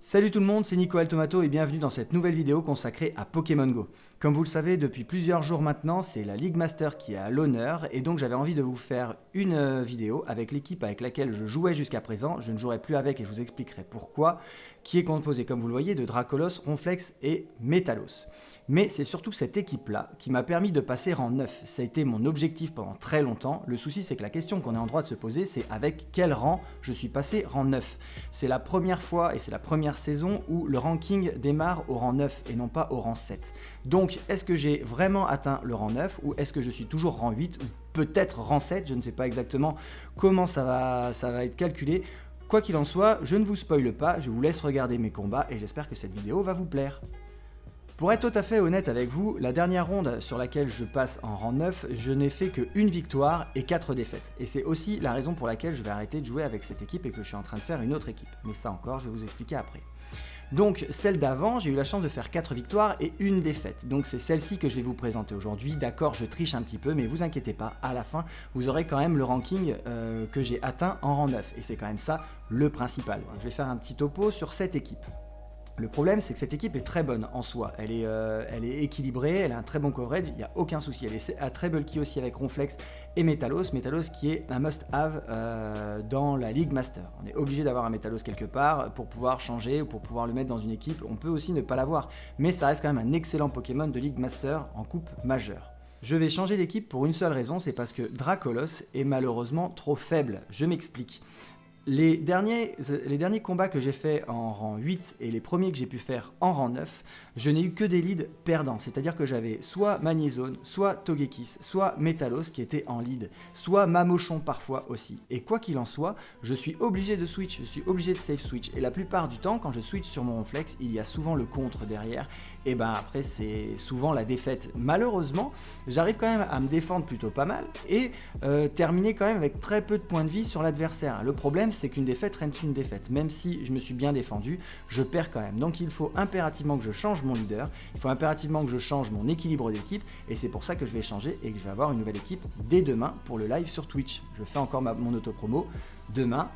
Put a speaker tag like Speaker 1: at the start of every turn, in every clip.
Speaker 1: Salut tout le monde, c'est Nico Altomato et bienvenue dans cette nouvelle vidéo consacrée à Pokémon Go. Comme vous le savez, depuis plusieurs jours maintenant, c'est la League Master qui est à l'honneur et donc j'avais envie de vous faire une vidéo avec l'équipe avec laquelle je jouais jusqu'à présent. Je ne jouerai plus avec et je vous expliquerai pourquoi, qui est composée, comme vous le voyez, de Dracolos, Ronflex et Metalos. Mais c'est surtout cette équipe-là qui m'a permis de passer rang 9. Ça a été mon objectif pendant très longtemps. Le souci, c'est que la question qu'on est en droit de se poser, c'est avec quel rang je suis passé rang 9. C'est la première fois et c'est la première saison où le ranking démarre au rang 9 et non pas au rang 7. Donc, est-ce que j'ai vraiment atteint le rang 9 ou est-ce que je suis toujours rang 8 ou peut-être rang 7? Je ne sais pas exactement comment ça va être calculé. Quoi qu'il en soit, je ne vous spoile pas, je vous laisse regarder mes combats et j'espère que cette vidéo va vous plaire. Pour être tout à fait honnête avec vous, la dernière ronde sur laquelle je passe en rang 9, je n'ai fait qu'une victoire et 4 défaites. Et c'est aussi la raison pour laquelle je vais arrêter de jouer avec cette équipe et que je suis en train de faire une autre équipe. Mais ça encore, je vais vous expliquer après. Donc celle d'avant, j'ai eu la chance de faire 4 victoires et une défaite. Donc c'est celle-ci que je vais vous présenter aujourd'hui. D'accord, je triche un petit peu, mais vous inquiétez pas, à la fin, vous aurez quand même le ranking que j'ai atteint en rang 9. Et c'est quand même ça le principal. Je vais faire un petit topo sur cette équipe. Le problème, c'est que cette équipe est très bonne en soi. Elle est équilibrée, elle a un très bon coverage, il n'y a aucun souci. Elle est à très bulky aussi avec Ronflex et Metalos. Metalos qui est un must-have dans la League Master. On est obligé d'avoir un Metalos quelque part pour pouvoir changer ou pour pouvoir le mettre dans une équipe. On peut aussi ne pas l'avoir, mais ça reste quand même un excellent Pokémon de League Master en coupe majeure. Je vais changer d'équipe pour une seule raison, c'est parce que Dracolos est malheureusement trop faible. Je m'explique. Les derniers combats que j'ai fait en rang 8 et les premiers que j'ai pu faire en rang 9, je n'ai eu que des leads perdants. C'est-à-dire que j'avais soit Magnézone, soit Togekiss, soit Metalos qui était en lead, soit Mamochon parfois aussi. Et quoi qu'il en soit, je suis obligé de switch, je suis obligé de safe switch. Et la plupart du temps, quand je switch sur mon Ronflex, il y a souvent le contre derrière. Et ben après, c'est souvent la défaite. Malheureusement, j'arrive quand même à me défendre plutôt pas mal et terminer quand même avec très peu de points de vie sur l'adversaire. Le problème, c'est qu'une défaite reste une défaite. Même si je me suis bien défendu, je perds quand même. Donc il faut impérativement que je change mon leader, il faut impérativement que je change mon équilibre d'équipe, et c'est pour ça que je vais changer et que je vais avoir une nouvelle équipe dès demain pour le live sur Twitch. Je fais encore mon auto-promo. Demain,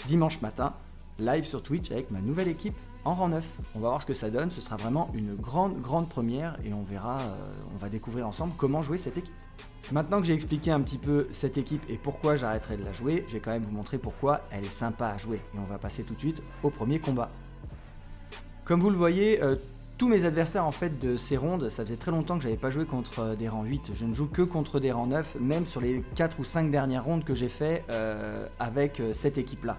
Speaker 1: dimanche matin, live sur Twitch avec ma nouvelle équipe en rang 9. On va voir ce que ça donne, ce sera vraiment une grande première et on verra, on va découvrir ensemble comment jouer cette équipe. Maintenant que j'ai expliqué un petit peu cette équipe et pourquoi j'arrêterai de la jouer, je vais quand même vous montrer pourquoi elle est sympa à jouer. Et on va passer tout de suite au premier combat. Comme vous le voyez, tous mes adversaires en fait de ces rondes, ça faisait très longtemps que j'avais pas joué contre des rangs 8. Je ne joue que contre des rangs 9, même sur les 4 ou 5 dernières rondes que j'ai fait avec cette équipe-là.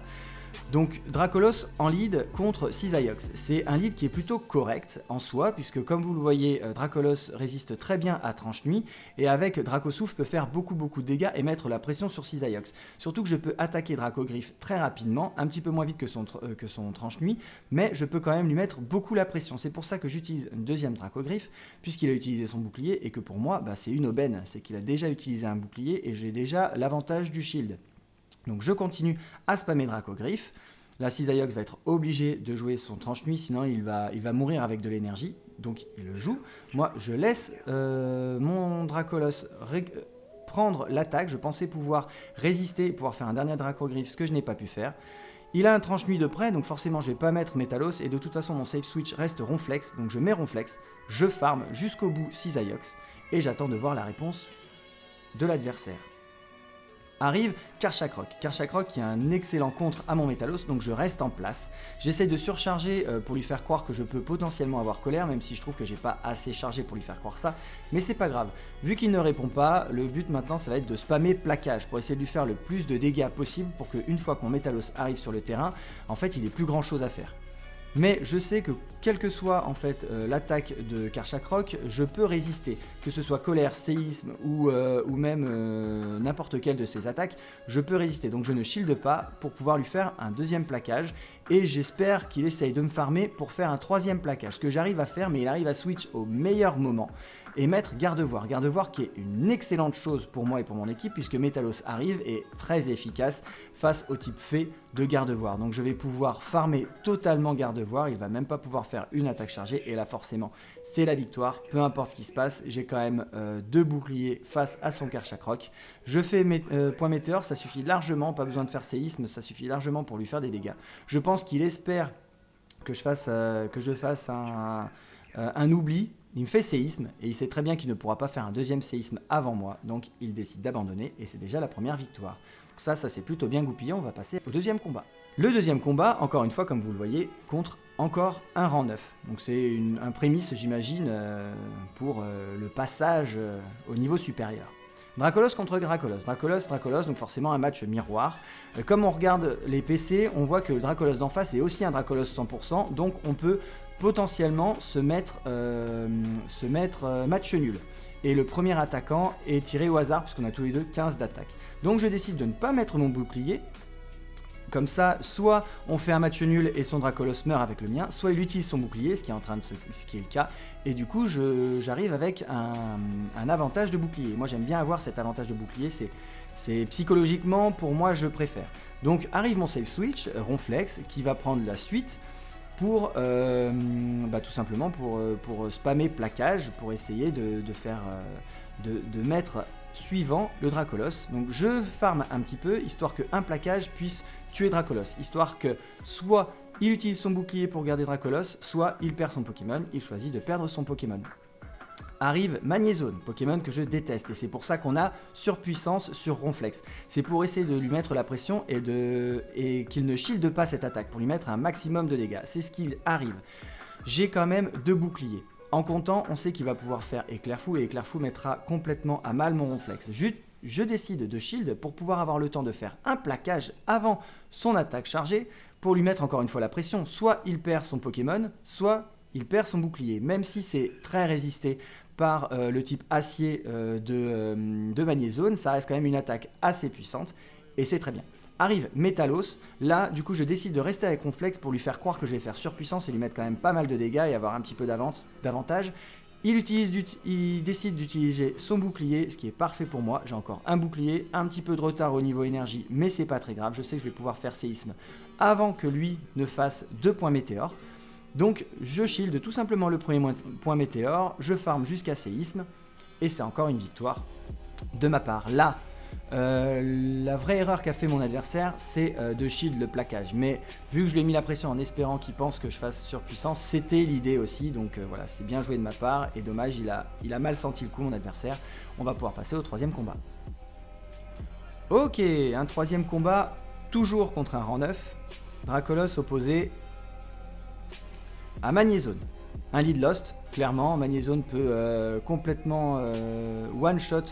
Speaker 1: Donc Dracolos en lead contre Cisaiox. C'est un lead qui est plutôt correct en soi, puisque comme vous le voyez, Dracolos résiste très bien à Tranche-Nuit, et avec Dracosouffle peut faire beaucoup de dégâts et mettre la pression sur Cisaiox. Surtout que je peux attaquer Dracogriffe très rapidement, un petit peu moins vite que son Tranche-Nuit, mais je peux quand même lui mettre beaucoup la pression. C'est pour ça que j'utilise une deuxième Dracogriffe, puisqu'il a utilisé son bouclier, et que pour moi, c'est une aubaine, c'est qu'il a déjà utilisé un bouclier, et j'ai déjà l'avantage du shield. Donc je continue à spammer Dracogriffe. La Cisaiox va être obligé de jouer son Tranche-Nuit, sinon il va mourir avec de l'énergie. Donc il le joue. Moi, je laisse mon Dracolos prendre l'attaque. Je pensais pouvoir résister et pouvoir faire un dernier Dracogriffe, ce que je n'ai pas pu faire. Il a un Tranche-Nuit de près, donc forcément je ne vais pas mettre Metalos. Et de toute façon, mon safe switch reste Ronflex. Donc je mets Ronflex, je farm jusqu'au bout Cisaiox. Et j'attends de voir la réponse de l'adversaire. Arrive Karchakrok. Karchakrok qui a un excellent contre à mon Metalos, donc je reste en place. J'essaye de surcharger pour lui faire croire que je peux potentiellement avoir colère, même si je trouve que j'ai pas assez chargé pour lui faire croire ça, mais c'est pas grave. Vu qu'il ne répond pas, le but maintenant ça va être de spammer plaquage pour essayer de lui faire le plus de dégâts possible pour qu'une fois que mon Metalos arrive sur le terrain, en fait il n'ait plus grand chose à faire. Mais je sais que quelle que soit en fait l'attaque de Karchakrok, je peux résister. Que ce soit colère, séisme ou même n'importe quelle de ces attaques, je peux résister. Donc je ne shield pas pour pouvoir lui faire un deuxième plaquage. Et j'espère qu'il essaye de me farmer pour faire un troisième plaquage. Ce que j'arrive à faire, mais il arrive à switch au meilleur moment. Et mettre Gardevoir. Gardevoir qui est une excellente chose pour moi et pour mon équipe, puisque Metalos arrive et est très efficace face au type fée de Gardevoir. Donc je vais pouvoir farmer totalement Gardevoir, il va même pas pouvoir faire une attaque chargée, et là forcément c'est la victoire, peu importe ce qui se passe. J'ai quand même 2 boucliers face à son Karchakrok. Je fais point météore, ça suffit largement, pas besoin de faire séisme, ça suffit largement pour lui faire des dégâts. Je pense qu'il espère que je fasse un oubli. Il me fait séisme et il sait très bien qu'il ne pourra pas faire un deuxième séisme avant moi, donc il décide d'abandonner et c'est déjà la première victoire. Donc ça c'est plutôt bien goupillé, on va passer au deuxième combat. Le deuxième combat, encore une fois comme vous le voyez, contre encore un rang 9. Donc c'est un prémisse j'imagine pour le passage au niveau supérieur. Dracolos contre Dracolos, Dracolos, donc forcément un match miroir. Comme on regarde les PC, on voit que le Dracolos d'en face est aussi un Dracolos 100%, donc on peut potentiellement se mettre match nul. Et le premier attaquant est tiré au hasard, puisqu'on a tous les deux 15 d'attaque. Donc je décide de ne pas mettre mon bouclier. Comme ça, soit on fait un match nul et son Dracolos meurt avec le mien, soit il utilise son bouclier, ce qui est le cas, et du coup j'arrive avec un avantage de bouclier. Moi j'aime bien avoir cet avantage de bouclier, c'est psychologiquement pour moi je préfère. Donc arrive mon save switch, Ronflex, qui va prendre la suite pour tout simplement pour spammer plaquage, pour essayer de mettre suivant le Dracolos. Donc je farm un petit peu, histoire qu'un plaquage puisse tuer Dracolos, histoire que soit il utilise son bouclier pour garder Dracolos, soit il perd son Pokémon, il choisit de perdre son Pokémon. Arrive Magnézone, Pokémon que je déteste, et c'est pour ça qu'on a surpuissance sur Ronflex. C'est pour essayer de lui mettre la pression et qu'il ne shielde pas cette attaque, pour lui mettre un maximum de dégâts. C'est ce qu'il arrive. J'ai quand même 2 boucliers. En comptant, on sait qu'il va pouvoir faire Éclair Fou, et Éclair Fou mettra complètement à mal mon Ronflex. Je décide de shield pour pouvoir avoir le temps de faire un plaquage avant son attaque chargée, pour lui mettre encore une fois la pression. Soit il perd son Pokémon, soit il perd son bouclier. Même si c'est très résisté par le type acier de Magnézone, ça reste quand même une attaque assez puissante, et c'est très bien. Arrive Métalos, là du coup je décide de rester avec Ronflex pour lui faire croire que je vais faire surpuissance et lui mettre quand même pas mal de dégâts et avoir un petit peu d'avantage. Il décide d'utiliser son bouclier, ce qui est parfait pour moi. J'ai encore un bouclier, un petit peu de retard au niveau énergie, mais c'est pas très grave. Je sais que je vais pouvoir faire séisme avant que lui ne fasse 2 points météores. Donc je shield tout simplement le premier point météore, je farm jusqu'à séisme, et c'est encore une victoire de ma part. Là, la vraie erreur qu'a fait mon adversaire, c'est de shield le plaquage. Mais vu que je lui ai mis la pression en espérant qu'il pense que je fasse surpuissance, c'était l'idée aussi. Donc voilà, c'est bien joué de ma part. Et dommage, il a mal senti le coup, mon adversaire. On va pouvoir passer au troisième combat. Ok, un troisième combat, toujours contre un rang 9. Dracolos opposé à Magnézone. Un lead lost, clairement. Magnézone peut complètement one-shot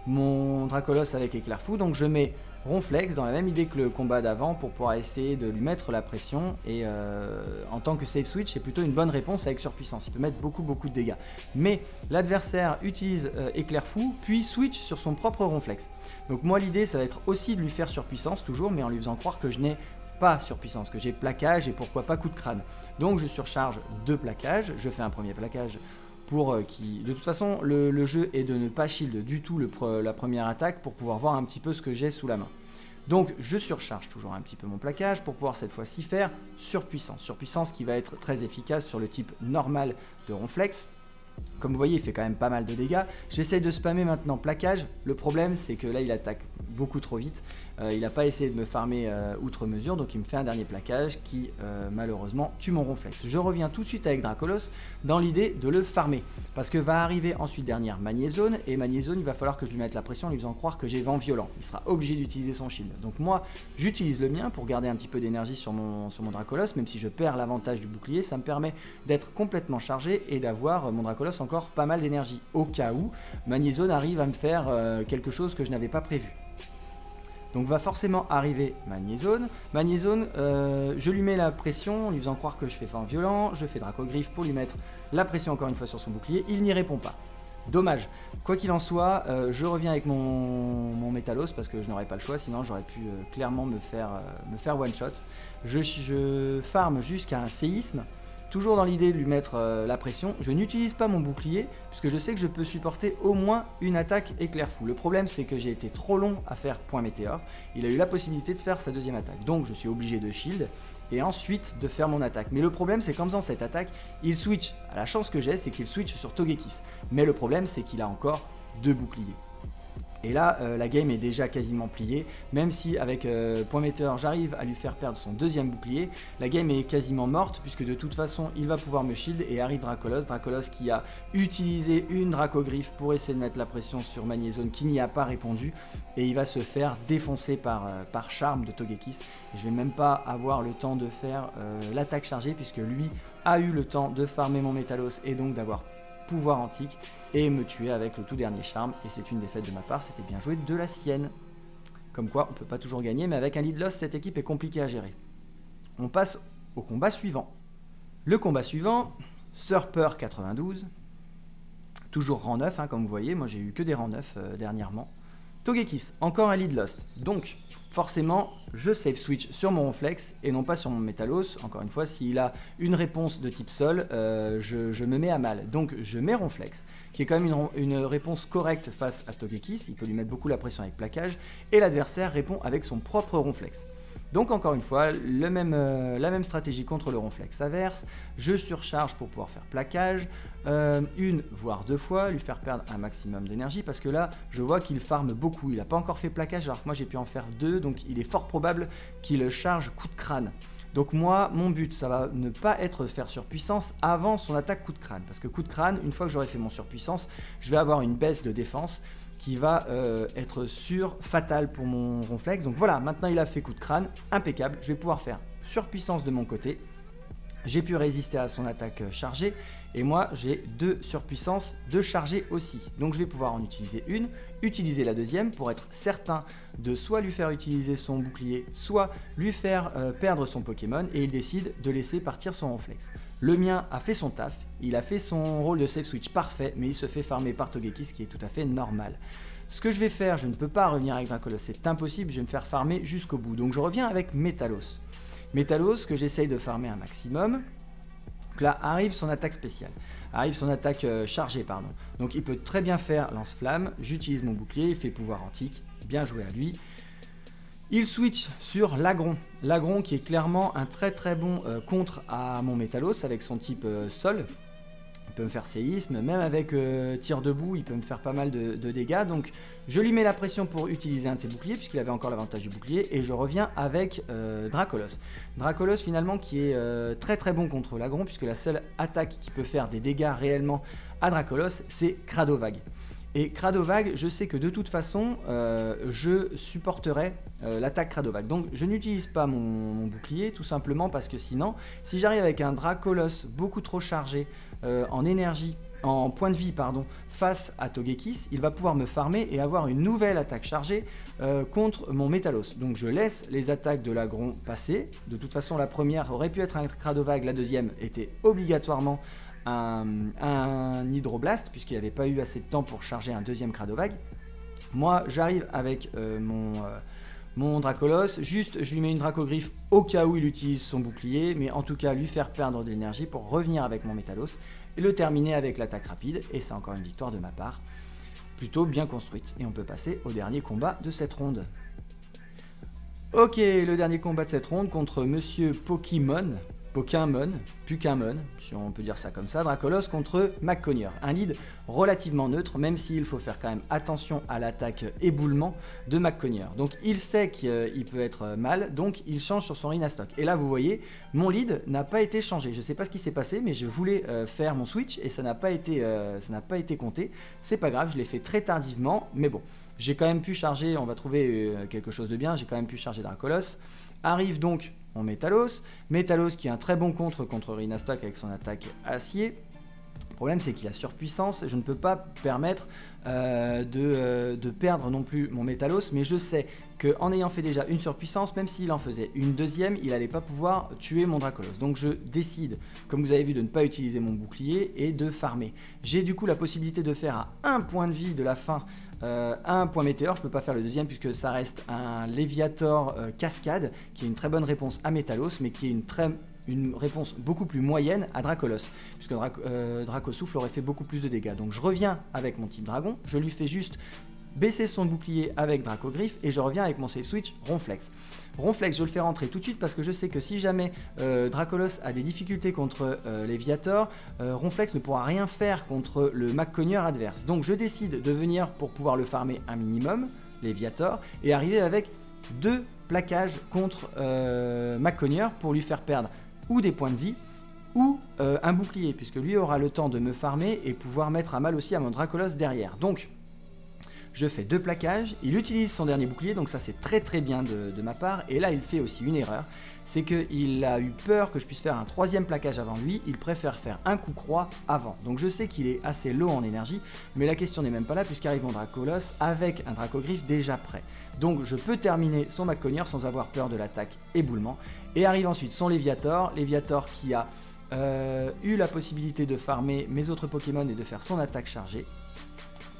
Speaker 1: mon Dracolos avec Éclair Fou, donc je mets Ronflex dans la même idée que le combat d'avant pour pouvoir essayer de lui mettre la pression, et en tant que save switch c'est plutôt une bonne réponse avec surpuissance, il peut mettre beaucoup de dégâts. Mais l'adversaire utilise Éclair Fou puis switch sur son propre Ronflex. Donc moi l'idée ça va être aussi de lui faire surpuissance toujours, mais en lui faisant croire que je n'ai pas surpuissance, que j'ai plaquage et pourquoi pas coup de crâne. Donc je surcharge 2 plaquages, je fais un premier plaquage pour qui... De toute façon, le jeu est de ne pas shield du tout la première attaque pour pouvoir voir un petit peu ce que j'ai sous la main. Donc je surcharge toujours un petit peu mon plaquage pour pouvoir cette fois-ci faire surpuissance. Surpuissance qui va être très efficace sur le type normal de Ronflex. Comme vous voyez, il fait quand même pas mal de dégâts. J'essaye de spammer maintenant plaquage. Le problème, c'est que là, il attaque beaucoup trop vite. Il n'a pas essayé de me farmer outre mesure, donc il me fait un dernier plaquage qui, malheureusement, tue mon Ronflex. Je reviens tout de suite avec Dracolos dans l'idée de le farmer. Parce que va arriver ensuite dernière Magnézone, et Magnézone, il va falloir que je lui mette la pression en lui faisant croire que j'ai vent violent. Il sera obligé d'utiliser son shield. Donc moi, j'utilise le mien pour garder un petit peu d'énergie sur mon Dracolos, même si je perds l'avantage du bouclier, ça me permet d'être complètement chargé et d'avoir mon Dracolos encore pas mal d'énergie au cas où Magnézone arrive à me faire quelque chose que je n'avais pas prévu. Donc va forcément arriver Magnézone. Magnézone, je lui mets la pression en lui faisant croire que je fais vent violent, je fais Dracogriffe pour lui mettre la pression encore une fois sur son bouclier, il n'y répond pas. Dommage. Quoi qu'il en soit, je reviens avec mon Métalos parce que je n'aurais pas le choix, sinon j'aurais pu clairement me faire one shot. Je farm jusqu'à un séisme. Toujours dans l'idée de lui mettre la pression, je n'utilise pas mon bouclier puisque je sais que je peux supporter au moins une attaque Éclair Fou. Le problème c'est que j'ai été trop long à faire point météore, il a eu la possibilité de faire sa deuxième attaque. Donc je suis obligé de shield et ensuite de faire mon attaque. Mais le problème c'est qu'en faisant cette attaque, il switch. La chance que j'ai c'est qu'il switch sur Togekiss. Mais le problème c'est qu'il a encore 2 boucliers. Et là, la game est déjà quasiment pliée, même si avec point météore j'arrive à lui faire perdre son deuxième bouclier, la game est quasiment morte puisque de toute façon il va pouvoir me shield et arrive Dracolos. Dracolos qui a utilisé une Dracogriffe pour essayer de mettre la pression sur Magnézone qui n'y a pas répondu et il va se faire défoncer par Charme de Togekiss. Et je vais même pas avoir le temps de faire l'attaque chargée puisque lui a eu le temps de farmer mon Métalos et donc d'avoir pouvoir antique et me tuer avec le tout dernier charme, et c'est une défaite de ma part, c'était bien joué de la sienne. Comme quoi on peut pas toujours gagner, mais avec un lead loss cette équipe est compliquée à gérer. On passe au combat suivant. Le combat suivant, Surper 92, toujours rang 9 comme vous voyez, moi j'ai eu que des rangs 9 dernièrement. Togekiss, encore un lead loss, donc forcément je save switch sur mon Ronflex et non pas sur mon Métalos. Encore une fois, s'il a une réponse de type Sol, je me mets à mal. Donc je mets Ronflex, qui est quand même une réponse correcte face à Togekiss. Il peut lui mettre beaucoup la pression avec plaquage, et l'adversaire répond avec son propre Ronflex. Donc encore une fois, la même stratégie contre le Ronflex averse. Je surcharge pour pouvoir faire plaquage, une voire deux fois, lui faire perdre un maximum d'énergie parce que là, je vois qu'il farme beaucoup. Il n'a pas encore fait plaquage alors que moi j'ai pu en faire deux, donc il est fort probable qu'il charge coup de crâne. Donc moi, mon but, ça va ne pas être de faire surpuissance avant son attaque coup de crâne. Parce que coup de crâne, une fois que j'aurai fait mon surpuissance, je vais avoir une baisse de défense qui va être fatale pour mon Ronflex. Donc voilà, maintenant il a fait coup de crâne, impeccable. Je vais pouvoir faire surpuissance de mon côté. J'ai pu résister à son attaque chargée. Et moi, j'ai deux surpuissances de chargée aussi. Donc je vais pouvoir en utiliser une, utiliser la deuxième pour être certain de soit lui faire utiliser son bouclier, soit lui faire perdre son Pokémon. Et il décide de laisser partir son Ronflex. Le mien a fait son taf, il a fait son rôle de save switch parfait, mais il se fait farmer par Togekiss, ce qui est tout à fait normal. Ce que je vais faire, je ne peux pas revenir avec Dracolos, c'est impossible, je vais me faire farmer jusqu'au bout. Donc je reviens avec Métalos. Métalos que j'essaye de farmer un maximum. Donc là arrive son attaque spéciale, arrive son attaque chargée pardon. Donc il peut très bien faire lance-flamme, j'utilise mon bouclier, il fait pouvoir antique, bien joué à lui. Il switch sur l'Agron. L'Agron qui est clairement un très très bon contre à mon Métalos avec son type Sol. Il peut me faire séisme, même avec tir debout, il peut me faire pas mal de dégâts. Donc je lui mets la pression pour utiliser un de ses boucliers, puisqu'il avait encore l'avantage du bouclier, et je reviens avec Dracolos. Dracolos finalement qui est très très bon contre l'Agron, puisque la seule attaque qui peut faire des dégâts réellement à Dracolos, c'est Cradovag. Et Cradovag, je sais que de toute façon, je supporterai l'attaque Cradovag. Donc je n'utilise pas mon bouclier, tout simplement parce que sinon, si j'arrive avec un Dracolos beaucoup trop chargé en énergie, en point de vie, pardon, face à Togekiss, il va pouvoir me farmer et avoir une nouvelle attaque chargée contre mon Métalos. Donc je laisse les attaques de l'Agron passer. De toute façon, la première aurait pu être un Cradovag, la deuxième était obligatoirement un Hydroblast, puisqu'il n'y avait pas eu assez de temps pour charger un deuxième Cradovag. Moi, j'arrive avec mon Dracolos, juste je lui mets une Dracogriffe au cas où il utilise son bouclier, mais en tout cas lui faire perdre de l'énergie pour revenir avec mon Métalos et le terminer avec l'attaque rapide, et c'est encore une victoire de ma part, plutôt bien construite. Et on peut passer au dernier combat de cette ronde. Ok, le dernier combat de cette ronde contre Monsieur Pokémon, Pukamon, si on peut dire ça comme ça, Dracolos contre McConnier. Un lead relativement neutre, même s'il faut faire quand même attention à l'attaque éboulement de McConnier. Donc il sait qu'il peut être mal, donc il change sur son Rhinastock. Et là vous voyez, mon lead n'a pas été changé. Je sais pas ce qui s'est passé, mais je voulais faire mon switch et ça n'a pas été compté. C'est pas grave, je l'ai fait très tardivement, mais bon. J'ai quand même pu charger, on va trouver quelque chose de bien, j'ai quand même pu charger Dracolos. Arrive donc mon Métalos. Métalos qui a un très bon contre Rhinastock avec son attaque acier. Le problème c'est qu'il a surpuissance, je ne peux pas permettre de perdre non plus mon Métalos, mais je sais qu'en ayant fait déjà une surpuissance, même s'il en faisait une deuxième, il n'allait pas pouvoir tuer mon Dracolos. Donc je décide, comme vous avez vu, de ne pas utiliser mon bouclier et de farmer. J'ai du coup la possibilité de faire à un point de vie de la fin un point météore. Je peux pas faire le deuxième puisque ça reste un Léviator cascade qui est une très bonne réponse à Métalos, mais qui est une réponse beaucoup plus moyenne à Dracolos, puisque Dracosouffle aurait fait beaucoup plus de dégâts. Donc je reviens avec mon type dragon, je lui fais juste baisser son bouclier avec Dracogriffe et je reviens avec mon save switch Ronflex. Ronflex, je le fais rentrer tout de suite parce que je sais que si jamais Dracolos a des difficultés contre Léviator, Ronflex ne pourra rien faire contre le Maccogneur adverse. Donc je décide de venir pour pouvoir le farmer un minimum, Léviator, et arriver avec 2 plaquages contre Maccogneur pour lui faire perdre ou des points de vie ou un bouclier, puisque lui aura le temps de me farmer et pouvoir mettre à mal aussi à mon Dracolos derrière. Donc je fais 2 plaquages, il utilise son dernier bouclier, donc ça c'est très très bien de ma part, et là il fait aussi une erreur, c'est qu'il a eu peur que je puisse faire un 3e plaquage avant lui, il préfère faire un coup croix avant. Donc je sais qu'il est assez low en énergie, mais la question n'est même pas là puisqu'arrive mon Dracolos avec un Dracogriffe déjà prêt. Donc je peux terminer son Maccogneur sans avoir peur de l'attaque éboulement, et arrive ensuite son Léviator qui a eu la possibilité de farmer mes autres Pokémon et de faire son attaque chargée,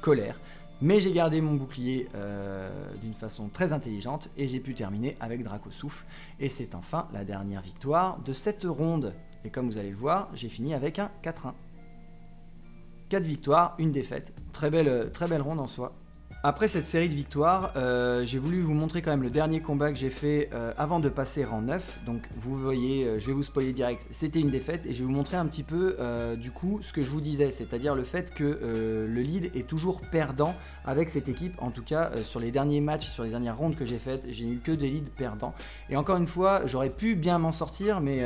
Speaker 1: Colère. Mais j'ai gardé mon bouclier d'une façon très intelligente et j'ai pu terminer avec Dracosouffle. Et c'est enfin la dernière victoire de cette ronde. Et comme vous allez le voir, j'ai fini avec un 4-1. 4 victoires, 1 défaite. Très belle ronde en soi. Après cette série de victoires, j'ai voulu vous montrer quand même le dernier combat que j'ai fait avant de passer rang 9. Donc vous voyez, je vais vous spoiler direct, c'était une défaite et je vais vous montrer un petit peu du coup ce que je vous disais, c'est-à-dire le fait que le lead est toujours perdant avec cette équipe. En tout cas sur les derniers matchs, sur les dernières rondes que j'ai faites, j'ai eu que des leads perdants. Et encore une fois, j'aurais pu bien m'en sortir, mais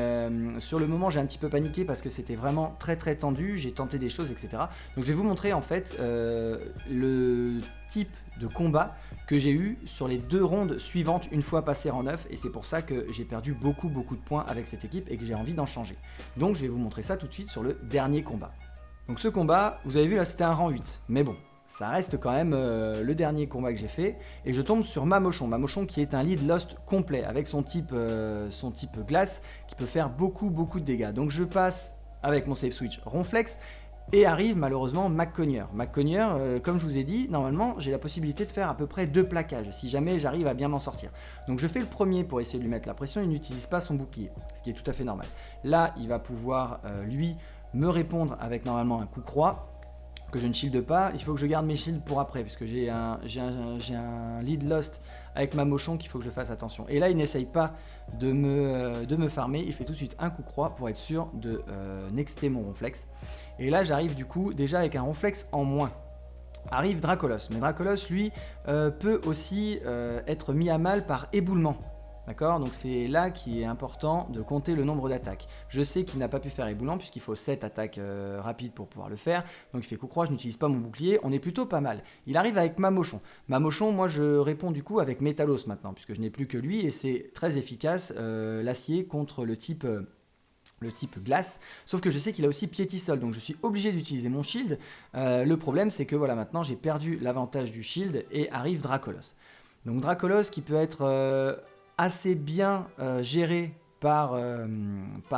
Speaker 1: sur le moment j'ai un petit peu paniqué parce que c'était vraiment très très tendu, j'ai tenté des choses, etc. Donc je vais vous montrer en fait le type de combat que j'ai eu sur les 2 rondes suivantes une fois passé en 9, et c'est pour ça que j'ai perdu beaucoup de points avec cette équipe et que j'ai envie d'en changer. Donc je vais vous montrer ça tout de suite sur le dernier combat. Donc ce combat, vous avez vu là, c'était un rang 8, mais bon, ça reste quand même le dernier combat que j'ai fait, et je tombe sur Mamochon qui est un lead lost complet avec son type glace qui peut faire beaucoup de dégâts. Donc je passe avec mon save switch Ronflex. Et arrive malheureusement Maccogneur. Maccogneur, comme je vous ai dit, normalement j'ai la possibilité de faire à peu près 2 plaquages si jamais j'arrive à bien m'en sortir. Donc je fais le premier pour essayer de lui mettre la pression, il n'utilise pas son bouclier, ce qui est tout à fait normal. Là il va pouvoir lui me répondre avec normalement un coup croix que je ne shielde pas. Il faut que je garde mes shields pour après puisque j'ai un lead lost avec Mamochon qu'il faut que je fasse attention. Et là il n'essaye pas de me farmer, il fait tout de suite un coup croix pour être sûr de nexter mon Ronflex. Et là j'arrive du coup déjà avec un Ronflex en moins. Arrive Dracolos, mais Dracolos lui peut aussi être mis à mal par éboulement. D'accord, donc c'est là qu'il est important de compter le nombre d'attaques. Je sais qu'il n'a pas pu faire éboulement puisqu'il faut 7 attaques rapides pour pouvoir le faire. Donc il fait coup croix, je n'utilise pas mon bouclier, on est plutôt pas mal. Il arrive avec Mamochon. Mamochon, moi je réponds du coup avec Métalos maintenant puisque je n'ai plus que lui et c'est très efficace l'acier contre le type glace, sauf que je sais qu'il a aussi piétisol, donc je suis obligé d'utiliser mon shield. Le problème c'est que voilà, maintenant j'ai perdu l'avantage du shield et arrive Dracolos. Donc Dracolos qui peut être assez bien géré par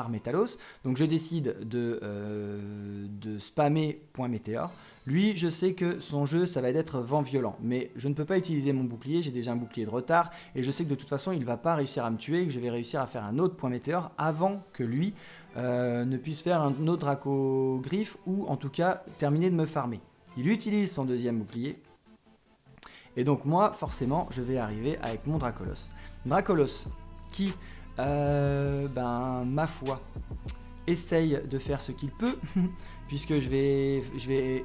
Speaker 1: Métalos, donc je décide de spammer point météore. Lui, je sais que son jeu, ça va être vent violent, mais je ne peux pas utiliser mon bouclier, j'ai déjà un bouclier de retard, et je sais que de toute façon, il ne va pas réussir à me tuer, et que je vais réussir à faire un autre point météore avant que lui ne puisse faire un autre Dracogriffe, ou en tout cas, terminer de me farmer. Il utilise son 2e bouclier, et donc moi, forcément, je vais arriver avec mon Dracolos. Dracolos, qui, ma foi, essaye de faire ce qu'il peut, puisque je vais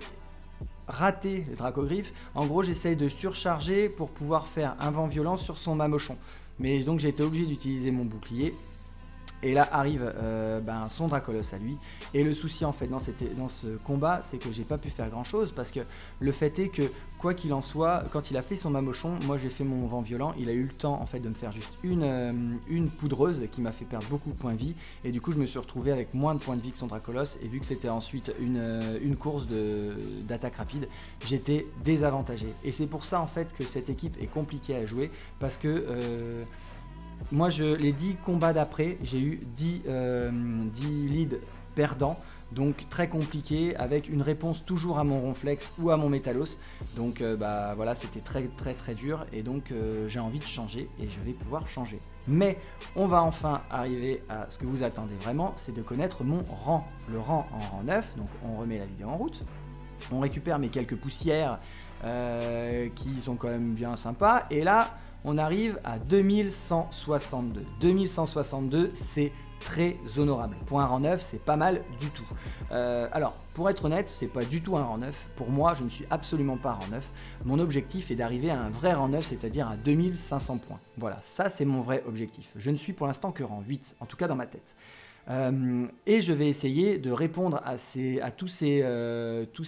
Speaker 1: rater le Dracogriffe. En gros, j'essaye de surcharger pour pouvoir faire un vent violent sur son Mamochon. Mais donc j'ai été obligé d'utiliser mon bouclier. Et là arrive son Dracolos à lui. Et le souci en fait dans ce combat, c'est que j'ai pas pu faire grand chose parce que le fait est que quoi qu'il en soit, quand il a fait son Mamochon, moi j'ai fait mon vent violent, il a eu le temps en fait de me faire juste une poudreuse qui m'a fait perdre beaucoup de points de vie. Et du coup je me suis retrouvé avec moins de points de vie que son Dracolos. Et vu que c'était ensuite une course d'attaque rapide, j'étais désavantagé. Et c'est pour ça en fait que cette équipe est compliquée à jouer parce que moi, les 10 combats d'après, j'ai eu 10 leads perdants, donc très compliqué, avec une réponse toujours à mon Ronflex ou à mon Métalos. Donc voilà, c'était très dur, et donc j'ai envie de changer, et je vais pouvoir changer. Mais on va enfin arriver à ce que vous attendez vraiment, c'est de connaître mon rang. Le rang en rang 9, donc on remet la vidéo en route. On récupère mes quelques poussières qui sont quand même bien sympas. Et là, on arrive à 2162. 2162, c'est très honorable. Pour un rang 9, c'est pas mal du tout. Alors, pour être honnête, c'est pas du tout un rang 9. Pour moi, je ne suis absolument pas rang 9. Mon objectif est d'arriver à un vrai rang 9, c'est-à-dire à 2500 points. Voilà, ça c'est mon vrai objectif. Je ne suis pour l'instant que rang 8, en tout cas dans ma tête. Et je vais essayer de répondre à tous ces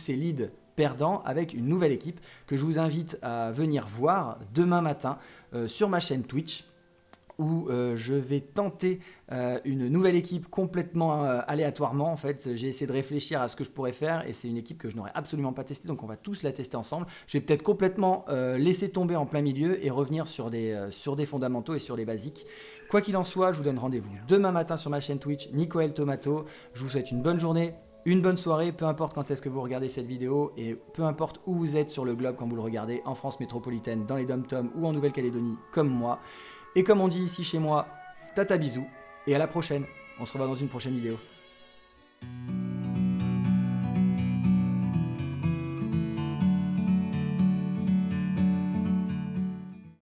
Speaker 1: leads perdants avec une nouvelle équipe que je vous invite à venir voir demain matin sur ma chaîne Twitch, où je vais tenter une nouvelle équipe complètement aléatoirement. En fait, j'ai essayé de réfléchir à ce que je pourrais faire et c'est une équipe que je n'aurais absolument pas testée, donc on va tous la tester ensemble. Je vais peut-être complètement laisser tomber en plein milieu et revenir sur des fondamentaux et sur les basiques. Quoi qu'il en soit, je vous donne rendez-vous demain matin sur ma chaîne Twitch, Nicoel Tomato. Je vous souhaite une bonne journée, une bonne soirée, peu importe quand est-ce que vous regardez cette vidéo et peu importe où vous êtes sur le globe quand vous le regardez, en France métropolitaine, dans les dom-toms ou en Nouvelle-Calédonie comme moi. Et comme on dit ici chez moi, tata bisous et à la prochaine. On se revoit dans une prochaine vidéo.